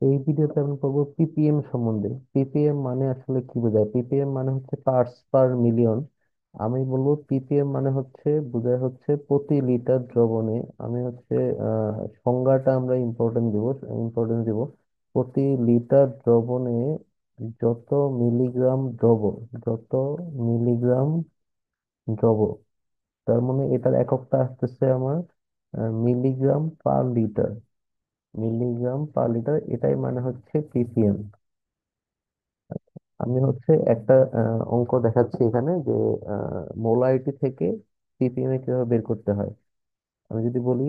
এই ভিডিওতে আমি পড়বো পিপিএম সম্বন্ধে। পিপিএম মানে আসলে কি বোঝায়? পিপিএম মানে হচ্ছে পার্টস পার মিলিয়ন। আমি বলবো পিপিএম মানে হচ্ছে বোঝায় হচ্ছে প্রতি লিটার দ্রবণে। আমি হচ্ছে সংজ্ঞাটা আমরা ইম্পর্টেন্স দিব। প্রতি লিটার দ্রবণে যত মিলিগ্রাম দ্রবণ, যত মিলিগ্রাম দ্রবণ, তার মানে এটার এককটা আসতেছে আমার milligram per litre. Milligram per litre, এটাই মানে হচ্ছে পিপিএম। আমি হচ্ছে একটা অঙ্ক দেখাচ্ছি এখানে যে মোলারিটি থেকে পিপিএম এ কিভাবে বের করতে হয়। আমি যদি বলি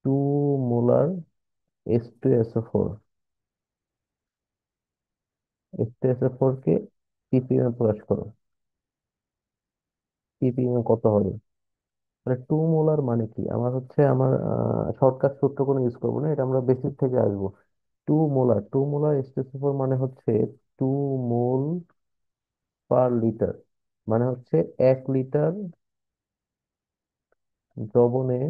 2 মোলার H2SO4, H2SO4 কে পিপিএম এ প্রকাশ করো। পিপিএম এ কত হবে? মানে 2 মোলার মানে কি, আমার হচ্ছে আমার শর্টকাট সূত্র কোনো ইউজ করবো না, এটা আমরা বেসিক থেকে আসবো। 2 মোলার H2SO4 মানে হচ্ছে 2 মোল পার লিটার। মানে হচ্ছে 1 লিটার দ্রবণে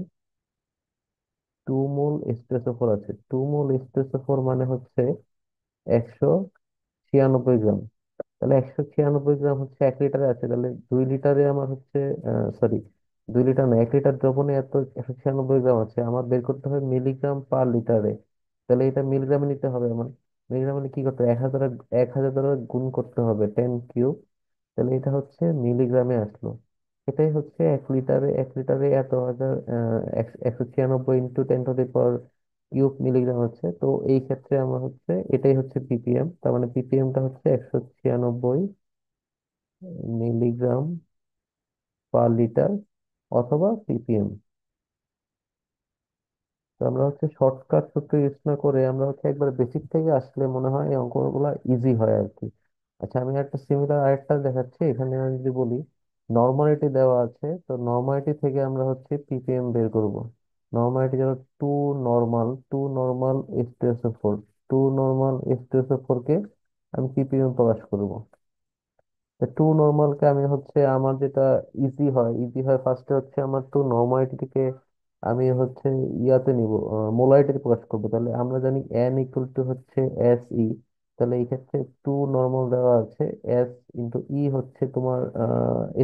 2 মোল H2SO4 আছে। 2 মোল H2SO4 মানে হচ্ছে 196 গ্রাম। তাহলে 196 গ্রাম হচ্ছে 1 লিটারে আছে, তাহলে 2 লিটারে আমার হচ্ছে সরি, 2 লিটার না, 1 লিটার দ্রবণে এত 196 গ্রাম আছে। আমার বের করতে হবে মিলিগ্রাম পার লিটারে। তাহলে এটা মিলিগ্রামে নিতে হবে আমার। মিলিগ্রাম মানে কি করতে হবে? 1,000 দ্বারা গুণ করতে হবে, 10 কিউব। তাহলে এটা হচ্ছে মিলিগ্রামে আসলো। এটাই হচ্ছে 1 লিটারে এত হাজার 196 into 10 to the power cube milligram হচ্ছে। তো এই ক্ষেত্রে আমার হচ্ছে এটাই হচ্ছে পিপিএম। তার মানে পিপিএমটা হচ্ছে 196 মিলিগ্রাম পার লিটার অথবা পিপিএম। তো আমরা হচ্ছে শর্টকাট সূত্র ইউজ না করে আমরা হচ্ছে একবার বেসিক থেকে আসলে মনে হয় এই অঙ্কগুলো ইজি হয় আর কি। আচ্ছা, আমি একটা সিমিলার আরেকটা দেখাচ্ছি। এখানে আমি যদি বলি নর্মালিটি দেওয়া আছে, তো নর্মালিটি থেকে আমরা হচ্ছে পিপিএম বের করব। নর্মালিটি যেন two normal H2SO4, 2 normal H2SO4 কে আমি পিপিএম প্রকাশ করব। 2 নর্মালকে আমি হচ্ছে আমার যেটা ইজি হয় ফার্স্টে হচ্ছে আমার 2 নর্মালিটিকে আমি হচ্ছে ইয়াতে নিব, মোলারিটিতে প্রকাশ করবো। তাহলে আমরা জানি N=, হচ্ছে SE। তাহলে এই ক্ষেত্রে 2 নর্মাল দেওয়া আছে, S × E হচ্ছে তোমার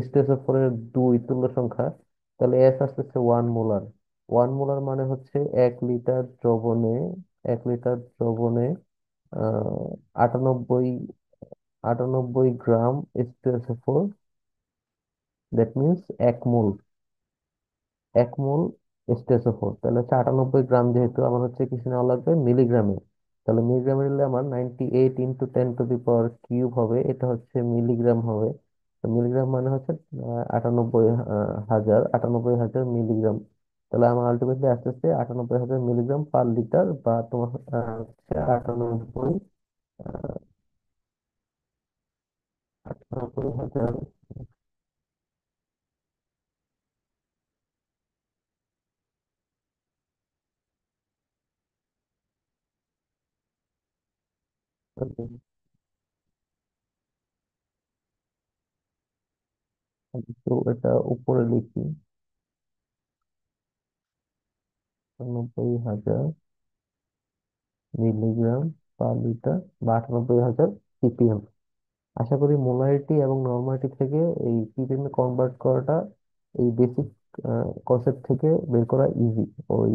H2SO4 এর 2 তুল্য সংখ্যা। তাহলে S আসতেছে 1 মোলার। 1 মোলার মানে হচ্ছে 1 লিটার দ্রবণে 98 98 গ্রাম H2SO4। That means 1 mole. 1 mole H2SO4, তাহলে হচ্ছে 98 গ্রাম, যেহেতু আমার হচ্ছে কিছু নেওয়া লাগবে মিলিগ্রামে। তাহলে মিলিগ্রামে নিলে আমার 98 into 10 to the power cube হবে, এটা হচ্ছে মিলিগ্রাম হবে। তো মিলিগ্রাম মানে হচ্ছে 98,000 মিলিগ্রাম। তাহলে আমার আলটিমেটলি আসতেছে 98,000 মিলিগ্রাম পার লিটার, বা তোমার হচ্ছে 98,000। তো এটা উপরে লিখি, 98,000 মিলিগ্রাম পার লিটার বা 98,000 পিপিএম। আশা করি মোলারিটি এবং নর্মালিটি থেকে এই পিপিএম এ কনভার্ট করাটা, এই বেসিক কনসেপ্ট থেকে বের করা ইজি। ওই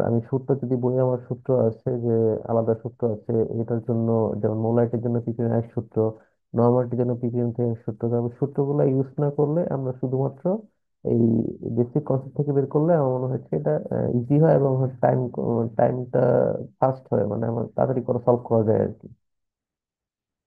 আমি সূত্র যদি বলি, আমার সূত্র আছে যে আলাদা সূত্র আছে এটার জন্য। যেমন মোলারিটির জন্য পিপিএম এক সূত্র, নর্মালিটির জন্য পিপিএম থেকে এক সূত্র। তবে সূত্রগুলো ইউজ না করলে আমরা শুধুমাত্র এই বেসিক কনসেপ্ট থেকে বের করলে আমার মনে হচ্ছে এটা ইজি হয় এবং টাইমটা ফাস্ট হয়, মানে আমার তাড়াতাড়ি করে সলভ করা যায় আর কি।